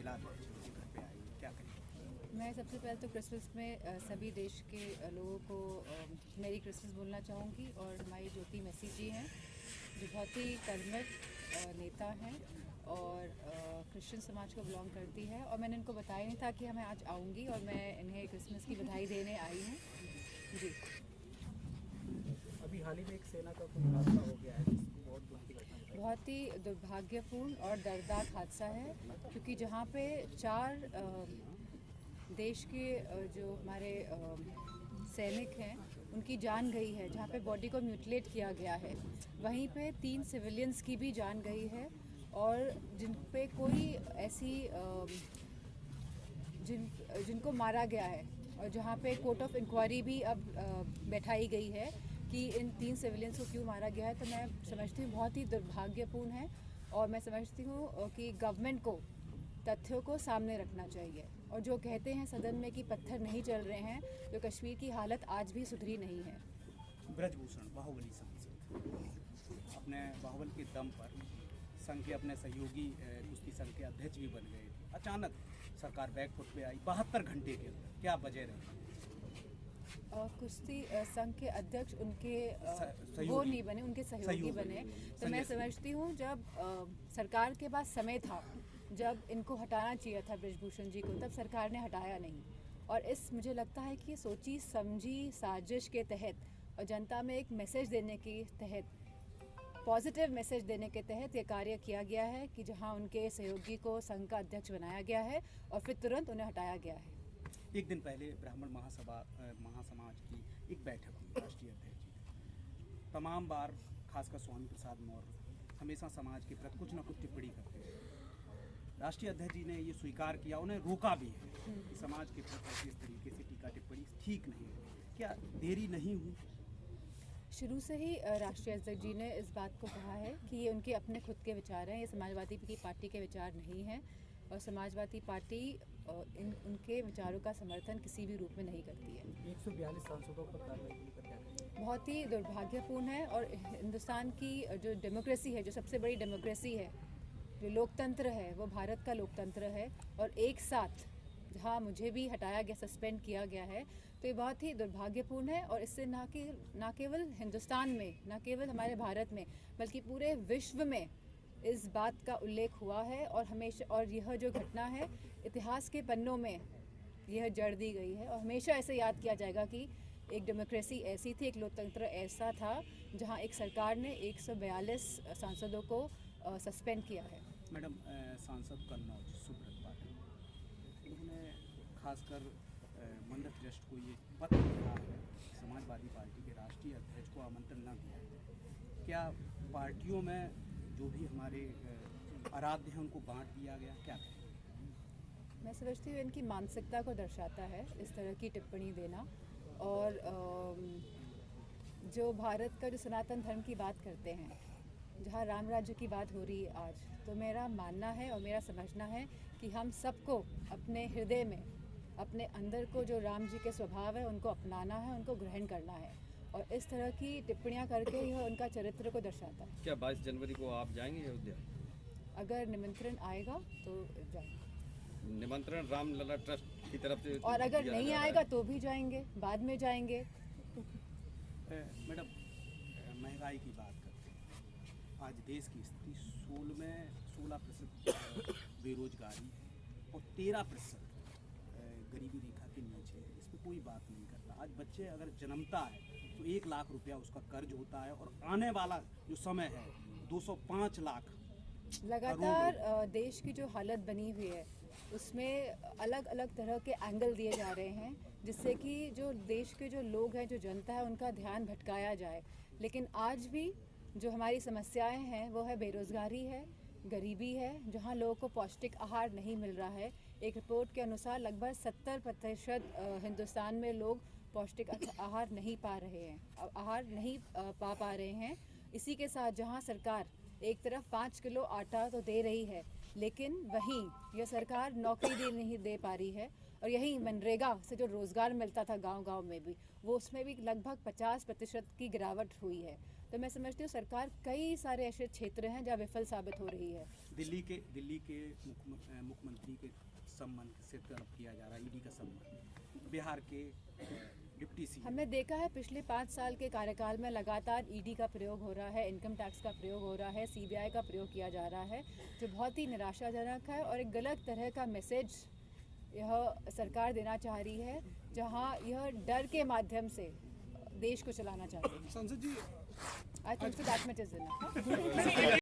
महिला अध्यक्ष उनके घर पे आई, क्या कहेंगे? मैं सबसे पहले तो क्रिसमस में सभी देश के लोगों को मेरी क्रिसमस बोलना चाहूँगी। और हमारी ज्योति मेसी जी हैं जो बहुत ही कर्मठ नेता हैं और क्रिश्चियन समाज को बिलोंग करती है। और मैंने इनको बताया नहीं था कि मैं आज आऊँगी और मैं इन्हें क्रिसमस की बधाई देने आई हूँ जी। अभी हाल ही में एक सेना का कोई हादसा हो गया है जिसको बहुत दुख की घटना बताई। बहुत ही दुर्भाग्यपूर्ण और दर्दनाक हादसा है, क्योंकि जहाँ पे 4 देश के जो हमारे सैनिक हैं उनकी जान गई है, जहाँ पे बॉडी को म्यूटिलेट किया गया है, वहीं पे 3 सिविलियंस की भी जान गई है। और जिन पे कोई ऐसी जिनको मारा गया है और जहाँ पे कोर्ट ऑफ इंक्वायरी भी अब बैठाई गई है कि इन 3 सिविलियंस को क्यों मारा गया है, तो मैं समझती हूँ बहुत ही दुर्भाग्यपूर्ण है। और मैं समझती हूँ कि गवर्नमेंट को तथ्यों को सामने रखना चाहिए। और जो कहते हैं सदन में कि पत्थर नहीं चल रहे हैं, तो कश्मीर की हालत आज भी सुधरी नहीं है। ब्रजभूषण बाहुबली सांसद अपने बाहुबल के दम पर संघ के अपने सहयोगी कुश्ती संघ के अध्यक्ष भी बन गए थे, अचानक सरकार बैकफुट पे आई 72 घंटे के अंदर, क्या वजह रही? कुश्ती संघ के अध्यक्ष उनके वो नहीं बने, उनके सहयोगी बने। तो मैं समझती हूँ जब सरकार के पास समय था, जब इनको हटाना चाहिए था ब्रजभूषण जी को, तब सरकार ने हटाया नहीं। और मुझे लगता है कि सोची समझी साजिश के तहत और जनता में एक मैसेज देने के तहत, पॉजिटिव मैसेज देने के तहत ये कार्य किया गया है कि जहाँ उनके सहयोगी को संघ का अध्यक्ष बनाया गया है और फिर तुरंत उन्हें हटाया गया है। एक दिन पहले ब्राह्मण महासमाज की एक बैठक हुई राष्ट्रीय अध्यक्ष जी। तमाम बार खासकर स्वामी प्रसाद मौर्य हमेशा समाज के प्रति कुछ न कुछ टिप्पणी करते हैं। राष्ट्रीय अध्यक्ष जी ने ये स्वीकार किया, उन्हें रोका भी है कि समाज के प्रति इस तरीके से टीका टिप्पणी ठीक नहीं है। क्या देरी नहीं हुई? शुरू से ही राष्ट्रीय अध्यक्ष जी ने इस बात को कहा है कि ये उनके अपने खुद के विचार हैं, ये समाजवादी पार्टी के विचार नहीं हैं। और समाजवादी पार्टी उनके विचारों का समर्थन किसी भी रूप में नहीं करती है। 142 सांसदों पर कार्रवाई बहुत ही दुर्भाग्यपूर्ण है। और हिंदुस्तान की जो डेमोक्रेसी है, जो सबसे बड़ी डेमोक्रेसी है, जो लोकतंत्र है, वो भारत का लोकतंत्र है। और एक साथ जहाँ मुझे भी हटाया गया, सस्पेंड किया गया है, तो ये बहुत ही दुर्भाग्यपूर्ण है। और इससे ना केवल हिंदुस्तान में, ना केवल हमारे भारत में, बल्कि पूरे विश्व में इस बात का उल्लेख हुआ है। और हमेशा, और यह जो घटना है इतिहास के पन्नों में यह जड़ दी गई है और हमेशा ऐसे याद किया जाएगा कि एक डेमोक्रेसी ऐसी थी, एक लोकतंत्र ऐसा था जहां एक सरकार ने 142 सांसदों को सस्पेंड किया है। मैडम, सांसद कन्नौज सुब्रत पाठक, उन्होंने खासकर मंदिर ट्रस्ट को ये पत्र लिखा है, समाजवादी पार्टी के राष्ट्रीय अध्यक्ष को आमंत्रण न दिया। क्या पार्टियों में जो भी हमारे आराध्य हैं उनको बांट दिया गया, क्या कहें? मैं समझती हूँ इनकी मानसिकता को दर्शाता है इस तरह की टिप्पणी देना। और जो भारत का जो सनातन धर्म की बात करते हैं, जहाँ राम राज्य की बात हो रही है आज, तो मेरा मानना है और मेरा समझना है कि हम सबको अपने हृदय में, अपने अंदर को जो राम जी के स्वभाव है उनको अपनाना है, उनको ग्रहण करना है। और इस तरह की टिप्पणियां करके यह उनका चरित्र को दर्शाता है। क्या 22 जनवरी को आप जाएंगे अयोध्या? अगर निमंत्रण आएगा तो जाएंगे। निमंत्रण रामलला ट्रस्ट की तरफ से, और अगर नहीं आएगा तो भी जाएंगे, बाद में जाएंगे। मैडम, महंगाई की बात करते हैं। आज देश की स्थिति 16% बेरोजगारी और 13% गरीबी रेखा के नीचे है। इस पर कोई बात नहीं करता। आज बच्चे अगर जन्मता है तो 1 लाख रुपया उसका कर्ज होता है, और आने वाला जो समय है 205 लाख। लगातार देश की जो हालत बनी हुई है उसमें अलग अलग तरह के एंगल दिए जा रहे हैं, जिससे कि जो देश के जो लोग हैं, जो जनता है, उनका ध्यान भटकाया जाए। लेकिन आज भी जो हमारी समस्याएं हैं वो है बेरोजगारी है, गरीबी है, जहां लोगों को पौष्टिक आहार नहीं मिल रहा है। एक रिपोर्ट के अनुसार लगभग 70% हिंदुस्तान में लोग पौष्टिक आहार नहीं पा रहे हैं, आहार नहीं पा रहे हैं। इसी के साथ जहां सरकार एक तरफ 5 किलो आटा तो दे रही है, लेकिन वहीं यह सरकार नौकरी नहीं दे पा रही है। और यही मनरेगा से जो रोज़गार मिलता था गांव-गांव में भी, वो उसमें भी लगभग 50% की गिरावट हुई है। तो तो मैं समझती हूँ सरकार कई सारे ऐसे क्षेत्र हैं जहाँ विफल साबित हो रही है। दिल्ली के मुख्यमंत्री के सम्मान से तरफ किया जा रहा है ईडी का सम्मान, बिहार के डिप्टी सीएम। हमने देखा है पिछले 5 साल के कार्यकाल में लगातार ईडी का प्रयोग हो रहा है, इनकम टैक्स का प्रयोग हो रहा है, सीबीआई का प्रयोग किया जा रहा है, जो बहुत ही निराशाजनक है और एक गलत तरह का मैसेज यह सरकार देना चाह रही है, जहां यह डर के माध्यम से देश को चलाना चाहती है। संसद जी I think so that much is enough.